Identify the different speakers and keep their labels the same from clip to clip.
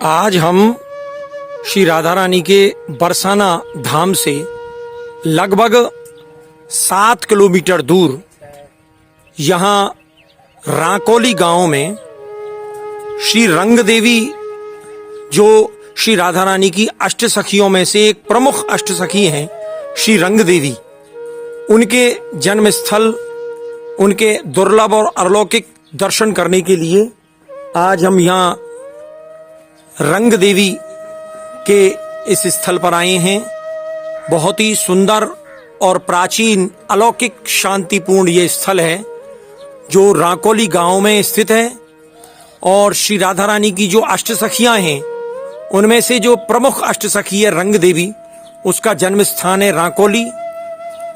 Speaker 1: आज हम श्री राधा रानी के बरसाना धाम से लगभग 7 किलोमीटर दूर यहाँ राकोली गांव में श्री रंग देवी, जो श्री राधा रानी की अष्ट सखियों में से एक प्रमुख अष्ट सखी हैं, श्री रंग देवी, उनके जन्म स्थल, उनके दुर्लभ और अलौकिक दर्शन करने के लिए आज हम यहाँ रंग देवी के इस स्थल पर आए हैं। बहुत ही सुंदर और प्राचीन अलौकिक शांतिपूर्ण ये स्थल है जो राकोली गांव में स्थित है। और श्री राधा रानी की जो अष्ट सखियां हैं उनमें से जो प्रमुख अष्ट सखी है रंग देवी, उसका जन्म स्थान है राकोली।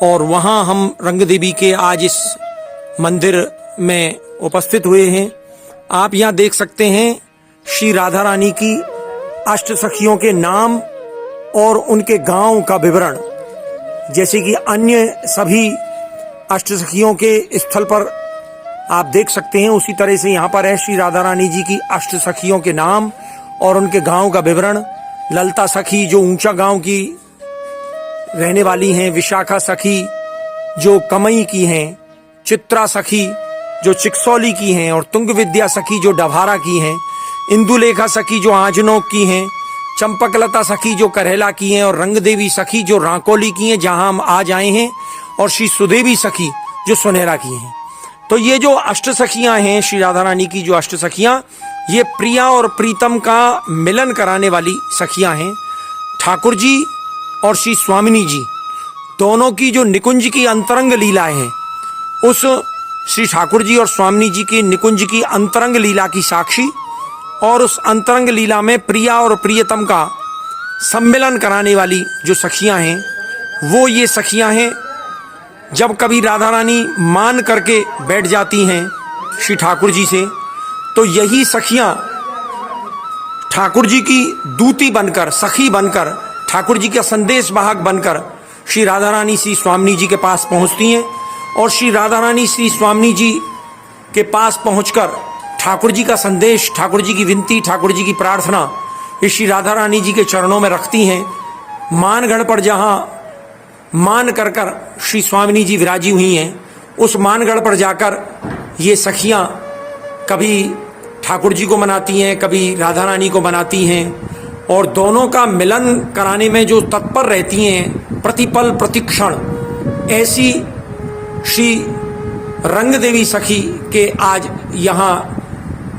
Speaker 1: और वहां हम रंग देवी के आज इस मंदिर में उपस्थित हुए हैं। आप यहाँ देख सकते हैं श्री राधा रानी की अष्ट सखियों के नाम और उनके गांव का विवरण, जैसे कि अन्य सभी अष्ट सखियों के स्थल पर आप देख सकते हैं, उसी तरह से यहाँ पर है श्री राधा रानी जी की अष्ट सखियों के नाम और उनके गांव का विवरण। ललता सखी जो ऊंचा गांव की रहने वाली हैं, विशाखा सखी जो कमई की हैं, चित्रा सखी जो चिकसौली की हैं, और तुंग विद्या सखी जो डभारा की हैं, इंदुलेखा सखी जो आजनोक की हैं, चंपकलता सखी जो करेला की हैं, और रंग देवी सखी जो राकोली की हैं जहां हम आज आए हैं, और श्री सुदेवी सखी जो सुनहरा की हैं। तो ये जो अष्ट सखियां हैं श्री राधा रानी की, जो अष्ट सखियां, ये प्रिया और प्रीतम का मिलन कराने वाली सखियां हैं। ठाकुर जी और श्री स्वामिनी जी दोनों की जो निकुंज की अंतरंग लीला है, उस श्री ठाकुर जी और स्वामिनी जी की निकुंज की अंतरंग लीला की साक्षी, और उस अंतरंग लीला में प्रिया और प्रियतम का सम्मिलन कराने वाली जो सखियां हैं, वो ये सखियां हैं। जब कभी राधा रानी मान करके बैठ जाती हैं श्री ठाकुर जी से, तो यही सखियां ठाकुर जी की दूती बनकर, सखी बनकर, ठाकुर जी का संदेश वाहक बनकर श्री राधा रानी श्री स्वामिनी जी के पास पहुंचती हैं। और श्री राधा रानी श्री स्वामिनी जी के पास पहुंचकर ठाकुर जी का संदेश, ठाकुर जी की विनती, ठाकुर जी की प्रार्थना ये श्री राधा रानी जी के चरणों में रखती हैं। मानगढ़ पर जहां मान कर कर श्री स्वामिनी जी विराजी हुई हैं, उस मानगढ़ पर जाकर ये सखियां कभी ठाकुर जी को मनाती हैं, कभी राधा रानी को मनाती हैं, और दोनों का मिलन कराने में जो तत्पर रहती हैं प्रतिपल प्रतिक्षण, ऐसी श्री रंग देवी सखी के आज यहाँ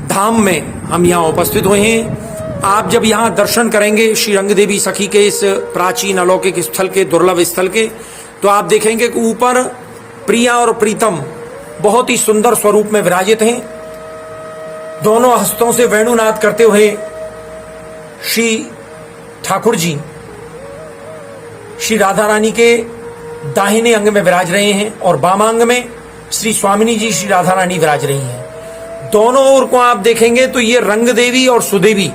Speaker 1: धाम में हम यहाँ उपस्थित हुए हैं। आप जब यहाँ दर्शन करेंगे श्री रंग देवी सखी के इस प्राचीन अलौकिक स्थल के, दुर्लभ स्थल के, तो आप देखेंगे कि ऊपर प्रिया और प्रीतम बहुत ही सुंदर स्वरूप में विराजित हैं। दोनों हस्तों से वेणुनाद करते हुए श्री ठाकुर जी श्री राधा रानी के दाहिने अंग में विराज रहे हैं, और वामांग में श्री स्वामिनी जी श्री राधा रानी विराज रही हैं। दोनों ओर को आप देखेंगे तो ये रंग देवी और सुदेवी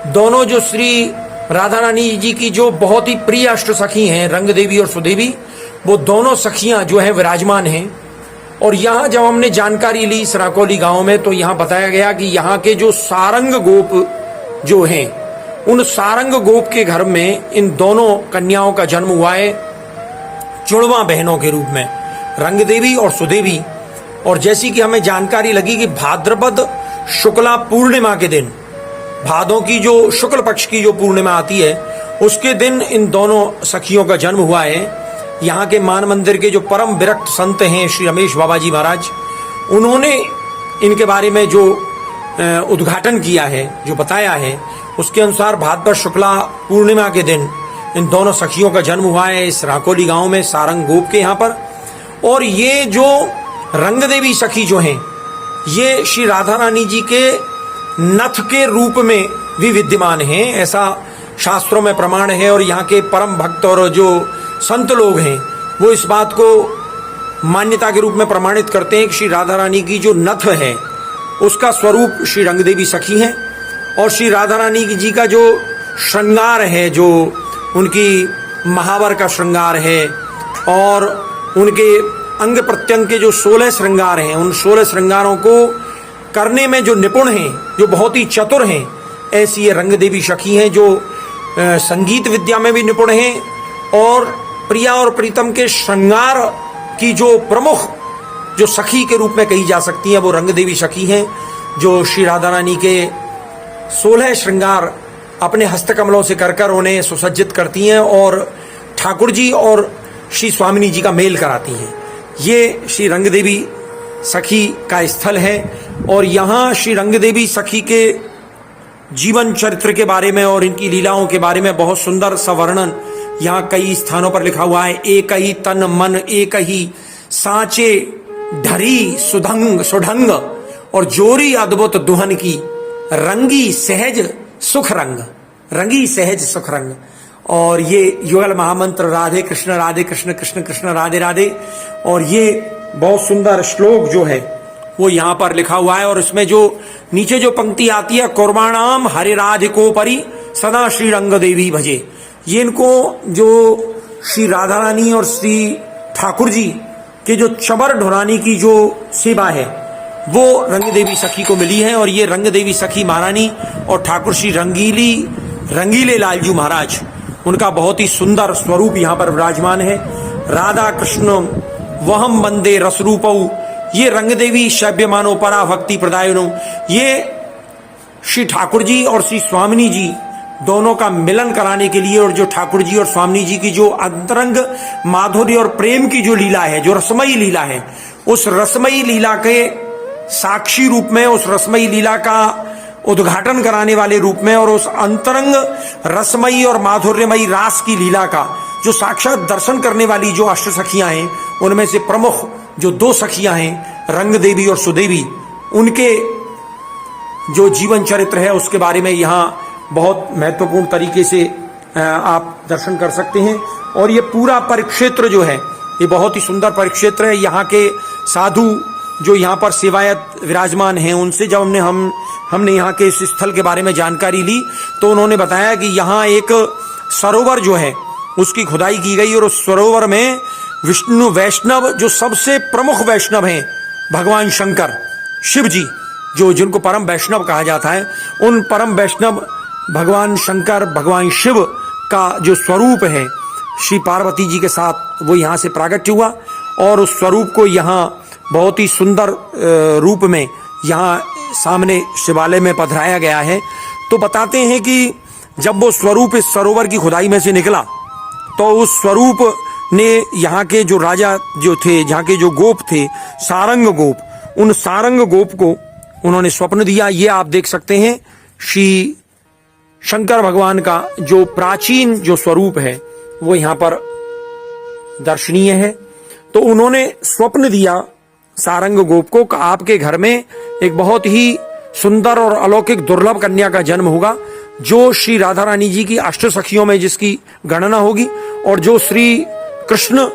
Speaker 1: दोनों जो श्री राधा रानी जी की जो बहुत ही प्रिय अष्ट सखी हैं, रंग देवी और सुदेवी, वो दोनों सखियां जो हैं विराजमान हैं। और यहाँ जब हमने जानकारी ली इस राकोली गांव में, तो यहाँ बताया गया कि यहाँ के जो सारंग गोप जो हैं, उन सारंग गोप के घर में इन दोनों कन्याओं का जन्म हुआ है, जुड़वा बहनों के रूप में, रंग देवी और सुदेवी। और जैसी कि हमें जानकारी लगी कि भाद्रपद शुक्ला पूर्णिमा के दिन, भादों की जो शुक्ल पक्ष की जो पूर्णिमा आती है, उसके दिन इन दोनों सखियों का जन्म हुआ है। यहाँ के मान मंदिर के जो परम विरक्त संत हैं श्री रमेश बाबा जी महाराज, उन्होंने इनके बारे में जो उद्घाटन किया है, जो बताया है, उसके अनुसार भाद्रपद शुक्ला पूर्णिमा के दिन इन दोनों सखियों का जन्म हुआ है इस राकोली गांव में, सारंग गोप के यहाँ पर। और ये जो रंग देवी सखी जो हैं, ये श्री राधा रानी जी के नथ के रूप में भी विद्यमान हैं, ऐसा शास्त्रों में प्रमाण है। और यहाँ के परम भक्त और जो संत लोग हैं, वो इस बात को मान्यता के रूप में प्रमाणित करते हैं कि श्री राधा रानी की जो नथ है, उसका स्वरूप श्री रंग देवी सखी हैं। और श्री राधा रानी जी का जो श्रृंगार है, जो उनकी महावर का श्रृंगार है, और उनके अंग प्रत्यंग के जो 16 श्रृंगार हैं, उन 16 श्रृंगारों को करने में जो निपुण हैं, जो बहुत ही चतुर हैं, ऐसी ये रंग देवी सखी हैं जो संगीत विद्या में भी निपुण हैं और प्रिया और प्रीतम के श्रृंगार की जो प्रमुख जो सखी के रूप में कही जा सकती है वो रंग देवी सखी हैं, जो श्री राधा रानी के 16 श्रृंगार अपने हस्तकमलों से कर उन्हें सुसज्जित करती हैं और ठाकुर जी और श्री स्वामिनी जी का मेल कराती हैं। ये श्री रंग देवी सखी का स्थल है और यहाँ श्री रंग देवी सखी के जीवन चरित्र के बारे में और इनकी लीलाओं के बारे में बहुत सुंदर सा वर्णन यहाँ कई स्थानों पर लिखा हुआ है। एक ही तन मन एक ही सांचे ढरी सुढंग और जोरी अद्भुत दुहन की रंगी सहज सुख रंग, रंगी सहज सुख रंग। और ये युगल महामंत्र राधे कृष्ण कृष्ण कृष्ण राधे राधे, और ये बहुत सुंदर श्लोक जो है वो यहाँ पर लिखा हुआ है। और इसमें जो नीचे जो पंक्ति आती है, कुर्बाणाम हरे राधिको परि सदा श्री रंग देवी भजे, ये इनको जो श्री राधा रानी और श्री ठाकुर जी के जो चबर ढुरानी की जो सेवा है वो रंग देवी सखी को मिली है। और ये रंग देवी सखी महारानी और ठाकुर श्री रंगीले लालजू महाराज, उनका बहुत ही सुंदर स्वरूप यहाँ पर विराजमान है। राधा कृष्ण वहम बंदे रसरूपऊ, ये रंग देवी शव्यमानो परा भक्ति प्रदायनो, ये श्री ठाकुर जी और श्री स्वामिनी जी दोनों का मिलन कराने के लिए, और जो ठाकुर जी और स्वामिनी जी की जो अंतरंग माधुर्य और प्रेम की जो लीला है, जो रसमयी लीला है, उस रसमयी लीला के साक्षी रूप में, उस रसमयी लीला का उद्घाटन कराने वाले रूप में, और उस अंतरंग रसमयी और माधुर्यमयी रास की लीला का जो साक्षात दर्शन करने वाली जो अष्ट सखियां हैं, उनमें से प्रमुख जो 2 सखियां हैं रंग देवी और सुदेवी, उनके जो जीवन चरित्र है उसके बारे में यहाँ बहुत महत्वपूर्ण तरीके से आप दर्शन कर सकते हैं। और ये पूरा परिक्षेत्र जो है ये बहुत ही सुंदर परिक्षेत्र है। यहाँ के साधु जो यहाँ पर सेवायत विराजमान हैं, उनसे जब हमने यहाँ के इस स्थल के बारे में जानकारी ली तो उन्होंने बताया कि यहाँ एक सरोवर जो है उसकी खुदाई की गई, और उस सरोवर में विष्णु वैष्णव जो सबसे प्रमुख वैष्णव हैं, भगवान शंकर शिव जी, जो जिनको परम वैष्णव कहा जाता है, उन परम वैष्णव भगवान शंकर भगवान शिव का जो स्वरूप है श्री पार्वती जी के साथ, वो यहाँ से प्राकट्य हुआ। और उस स्वरूप को यहाँ बहुत ही सुंदर रूप में यहाँ सामने शिवालय में पधराया गया है। तो बताते हैं कि जब वो स्वरूप इस सरोवर की खुदाई में से निकला तो उस स्वरूप ने यहाँ के जो राजा जो थे, यहाँ के जो गोप थे, सारंग गोप, उन सारंग गोप को उन्होंने स्वप्न दिया। ये आप देख सकते हैं श्री शंकर भगवान का जो प्राचीन जो स्वरूप है वो यहाँ पर दर्शनीय है। तो उन्होंने स्वप्न दिया सारंग गोप को कि आपके घर में एक बहुत ही सुंदर और अलौकिक दुर्लभ कन्या का जन्म होगा, जो श्री राधा रानी जी की अष्ट सखियों में जिसकी गणना होगी, और जो श्री कृष्ण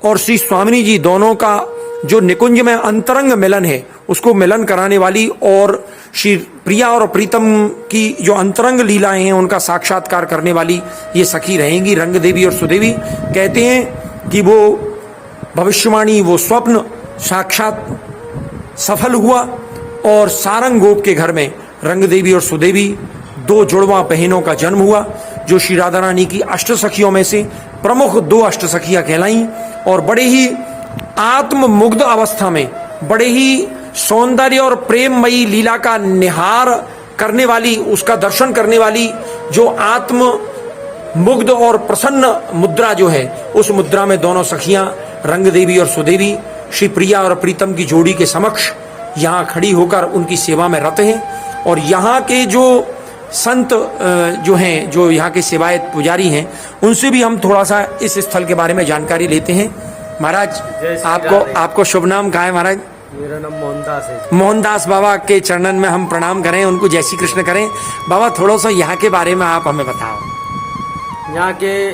Speaker 1: और श्री स्वामिनी जी दोनों का जो निकुंज में अंतरंग मिलन है उसको मिलन कराने वाली, और श्री प्रिया और प्रीतम की जो अंतरंग लीलाएं हैं उनका साक्षात्कार करने वाली ये सखी रहेंगी रंग देवी और सुदेवी। कहते हैं कि वो भविष्यवाणी, वो स्वप्न साक्षात सफल हुआ और सारंग गोप के घर में रंग देवी और सुदेवी 2 जुड़वा बहनों का जन्म हुआ, जो श्री राधा रानी की अष्ट सखियों में से प्रमुख 2 अष्ट सखियां कहलाईं। और बड़े ही आत्ममुग्ध अवस्था में, बड़े ही सौंदर्य और प्रेममयी लीला का निहार करने वाली, उसका दर्शन करने वाली जो आत्म मुग्ध और प्रसन्न मुद्रा जो है, उस मुद्रा में दोनों सखियां रंग देवी और सुदेवी श्री प्रिया और प्रीतम की जोड़ी के समक्ष यहाँ खड़ी होकर उनकी सेवा में रत हैं। और यहाँ के जो संत जो हैं, जो यहाँ के सेवायत पुजारी हैं, उनसे भी हम थोड़ा सा इस स्थल के बारे में जानकारी लेते हैं। महाराज, आपको शुभ नाम कहाँ है महाराज?
Speaker 2: मेरा नाम मोहनदास है।
Speaker 1: मोहनदास बाबा के चरणन में हम प्रणाम करें, उनको जय श्री कृष्ण करें। बाबा, थोड़ा सा यहाँ के बारे में आप हमें बताओ।
Speaker 2: यहाँ के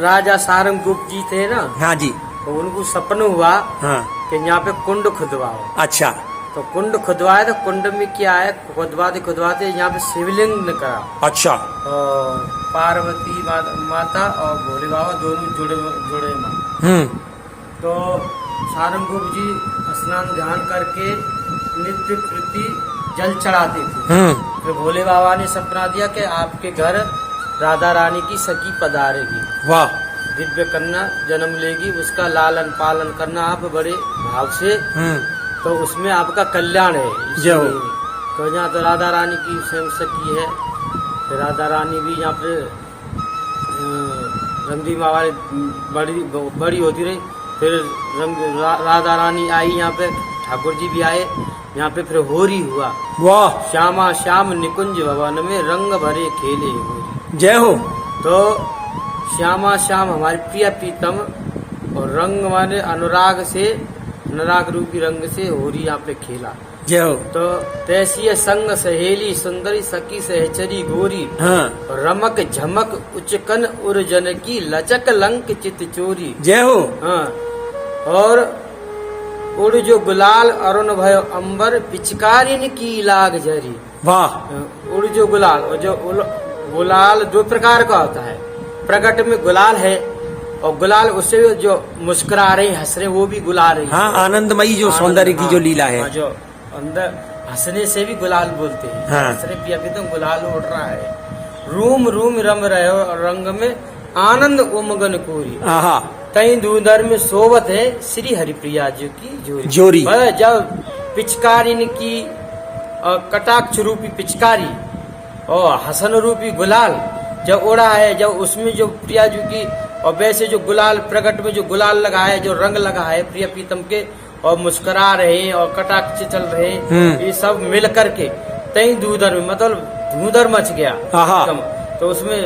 Speaker 2: राजा सारंग गुप्त जी थे ना।
Speaker 1: हाँ जी।
Speaker 2: तो उनको सपना हुआ
Speaker 1: हाँ
Speaker 2: कि यहाँ पे कुंड खुदवाओ।
Speaker 1: अच्छा।
Speaker 2: तो कुंड खुदवाए, तो कुंड में क्या है, खुदवाते यहाँ पे शिवलिंग ने करा।
Speaker 1: अच्छा।
Speaker 2: और पार्वती माता और भोले बाबा दोनों जुड़े माँ। तो सारंग गुप्त जी स्नान ध्यान करके नित्य प्रति जल चढ़ाते थे। फिर भोले बाबा ने सपना दिया कि आपके घर राधा रानी की सखी पधारेगी,
Speaker 1: वाह,
Speaker 2: दिव्य कन्या जन्म लेगी, उसका लालन पालन करना आप बड़े भाव से, तो उसमें आपका कल्याण है।
Speaker 1: जय हो।
Speaker 2: तो यहाँ तो राधा रानी की स्वयं सखी है। फिर राधा रानी भी यहाँ पे रंगदी बाबा बड़ी होती रही। फिर राधा रानी आई यहाँ पे, ठाकुर जी भी आए यहाँ पे। फिर होरी हुआ,
Speaker 1: वाह,
Speaker 2: श्यामा श्याम निकुंज भवन में रंग भरे खेले होरी।
Speaker 1: जय हो।
Speaker 2: तो श्यामा श्याम हमारे प्रिय प्रीतम और रंग वाले अनुराग रूपी रंग से होरी यहाँ पे खेला।
Speaker 1: जय हो।
Speaker 2: तो तैसी संग सहेली सुंदरी सखी सहचरी गोरी,
Speaker 1: हाँ,
Speaker 2: रमक झमक उचकन उर्जन की लचक लंक चित चोरी।
Speaker 1: जय हो।
Speaker 2: हाँ, और उड़ जो गुलाल अरुण भयो अंबर पिचकारिन की लाग जरी।
Speaker 1: वाह,
Speaker 2: उड़ जो गुलाल, और जो गुलाल दो प्रकार का होता है। प्रकट में गुलाल है, और गुलाल उससे जो मुस्कुरा रहे हंस रहे वो भी गुलाल है।
Speaker 1: हाँ, आनंदमयी जो सौंदर्य की जो लीला है।
Speaker 2: हाँ, जो अंदर हंसने से भी गुलाल बोलते हैं।
Speaker 1: हाँ।
Speaker 2: हंसने भी अभी तो गुलाल उड़ रहा है। रूम रूम रम रहे हो रंग में आनंद उमगन कोरी।
Speaker 1: आहा,
Speaker 2: तई दूधर में सोवत है श्री हरिप्रिया जी की जोरी।
Speaker 1: जोरी।
Speaker 2: जब पिचकारी की कटाक्ष रूपी पिचकारी और हसन रूपी गुलाल जब उड़ा है, जब उसमें जो प्रिया जी की, और वैसे जो गुलाल प्रकट में जो गुलाल लगा है, जो रंग लगा है प्रिय प्रीतम के, और मुस्कुरा रहे और कटाक्ष चल रहे, ये सब मिल करके तई दूधर में मतलब धूधर मच गया। तो उसमें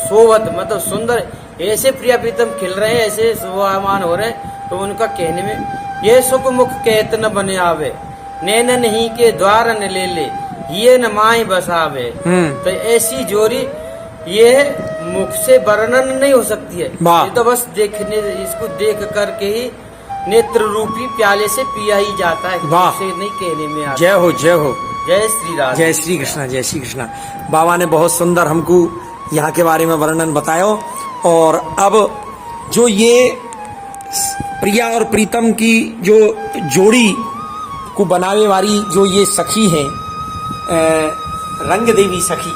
Speaker 2: सोवत मतलब सुंदर ऐसे प्रिय प्रीतम खिल रहे हैं, ऐसे शोभामान हो रहे हैं। तो उनका कहने में ये सुख मुख कहत न बने आवे, नैन नहीं के द्वार न ले ये न माए बसावे। तो ऐसी जोरी ये मुख से वर्णन नहीं हो सकती है। ये तो बस देखने, इसको देख करके ही नेत्र रूपी प्याले से पिया ही जाता है, से नहीं कहने में आता।
Speaker 1: जय हो, जय हो।
Speaker 2: जय श्री राधे,
Speaker 1: जय श्री कृष्णा, जय श्री कृष्णा। बाबा ने बहुत सुंदर हमको यहाँ के बारे में वर्णन बताया। और अब जो ये प्रिया और प्रीतम की जो जोड़ी को बनाने वाली जो ये सखी है, रंग देवी सखी,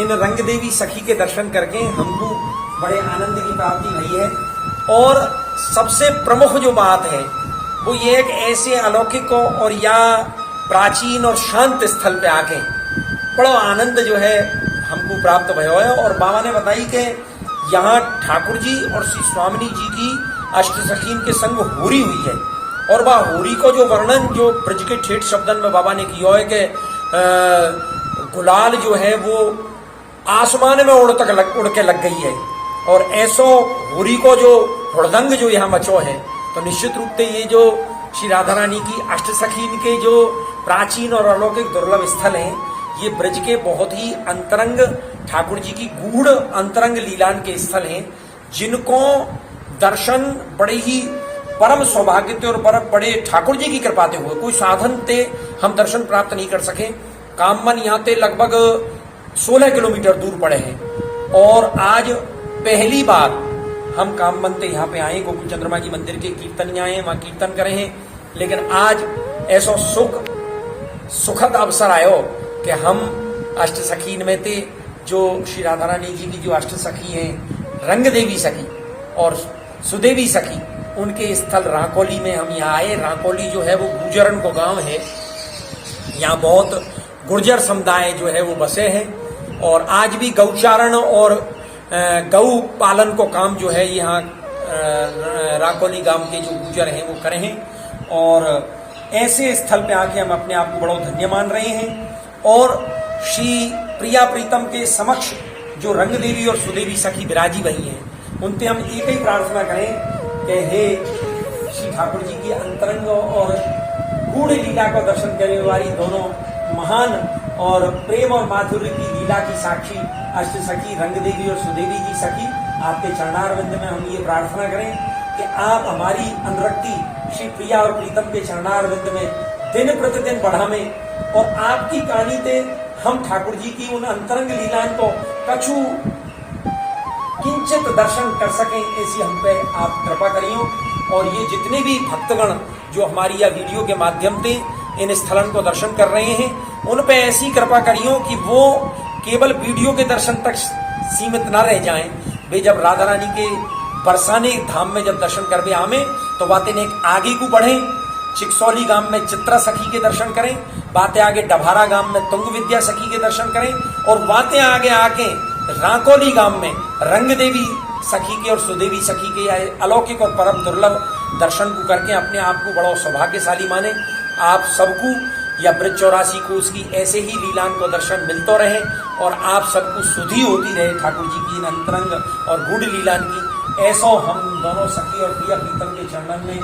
Speaker 1: इन रंग देवी सखी के दर्शन करके हमको बड़े आनंद की प्राप्ति हुई है। और सबसे प्रमुख जो बात है वो ये एक ऐसे अलौकिक और या प्राचीन और शांत स्थल पे आके बड़ा आनंद जो है हमको प्राप्त भयो है। और बाबा ने बताई कि यहाँ ठाकुर जी और श्री स्वामिनी जी की अष्टसखीन के संग होरी हुई है। और वह होरी को जो वर्णन जो ब्रज के ठेठ शब्दन में बाबा ने किया है कि गुलाल जो है वो आसमान में उड़ के लग गई है। और ऐसो होरी को जो हुड़दंग जो यहाँ मचो है, तो निश्चित रूप से ये जो श्री राधा रानी की अष्टसखीन के जो प्राचीन और अलौकिक दुर्लभ स्थल हैं, ये ब्रज के बहुत ही अंतरंग ठाकुर जी की गूढ़ अंतरंग लीलान के स्थल हैं, जिनको दर्शन बड़े ही परम सौभाग्य थे और बड़े ठाकुर जी की कृपा थे हुए। कोई साधन थे हम दर्शन प्राप्त नहीं कर सके। काममन यहाँ ते लगभग 16 किलोमीटर दूर पड़े हैं। और आज पहली बार हम काममन ते यहाँ पे आए, गोकुल चंद्रमा जी मंदिर के कीर्तन आए, वहां कीर्तन करे हैं। लेकिन आज ऐसा सुखद अवसर आयो कि हम अष्टसखीन में थे, जो श्री राधा रानी जी की जो अष्टसखी हैं, रंग देवी सखी और सुदेवी सखी, उनके स्थल राकोली में हम यहाँ आए। राकोली जो है वो गुर्जरन को गांव है। यहाँ बहुत गुर्जर समुदाय जो है वो बसे हैं। और आज भी गौचारण और गौ पालन को काम जो है यहाँ राकोली गांव के जो गुर्जर हैं वो करे हैं। और ऐसे स्थल पे आके हम अपने आप को बड़ा धन्य मान रहे हैं। और श्री प्रिया प्रीतम के समक्ष जो रंग देवी और सुदेवी सखी विराजी वही हैं, उनसे हम एक ही प्रार्थना करें कि हे श्री ठाकुर जी की अंतरंग और गूढ़ लीला को दर्शन करने वाली दोनों महान और प्रेम और माधुर्य की लीला की साक्षी अष्टसखी रंग देवी और सुदेवी जी सखी, आपके चरणारविंद में हम ये प्रार्थना करें कि आप हमारी अनुरक्ति श्री प्रिया और प्रीतम के चरणारविंद में दिन प्रतिदिन बढ़ावें और आपकी कहानी से हम ठाकुर जी की उन अंतरंग लीलाओं को कछु किंचित दर्शन कर सकें, ऐसी हम पे आप कृपा करियो। और ये जितने भी भक्तगण जो हमारी यह वीडियो के माध्यम से इन स्थलन को दर्शन कर रहे हैं, उन पे ऐसी कृपा करियो कि वो केवल वीडियो के दर्शन तक सीमित न रह जाएं। वे जब राधा रानी के बरसाने धाम में जब दर्शन करवे आवे तो बातें एक आगे को बढ़े। चिकसौली गांव में चित्रा सखी के दर्शन करें, बातें आगे डभारा गांव में तुंग विद्या सखी के दर्शन करें, और बातें आगे आके राकोली गांव में रंग देवी सखी के और सुदेवी सखी के अलौकिक और परम दुर्लभ दर्शन को करके अपने आप को बड़ा सौभाग्यशाली माने। आप सबको या ब्रज 84 को उसकी ऐसे ही लीलान को दर्शन मिलते रहे और आप सबको सुधि होती रहे ठाकुर जी की अंतरंग और गुड़ लीलान की। ऐसा हम दोनों सखी और प्रिया प्रीतम के चरणन में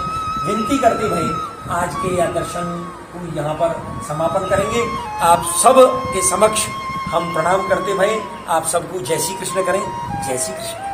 Speaker 1: विनती करते भई आज के या दर्शन को यहाँ पर समापन करेंगे। आप सब के समक्ष हम प्रणाम करते भई आप सबको जय श्री कृष्ण करें। जय श्री कृष्ण।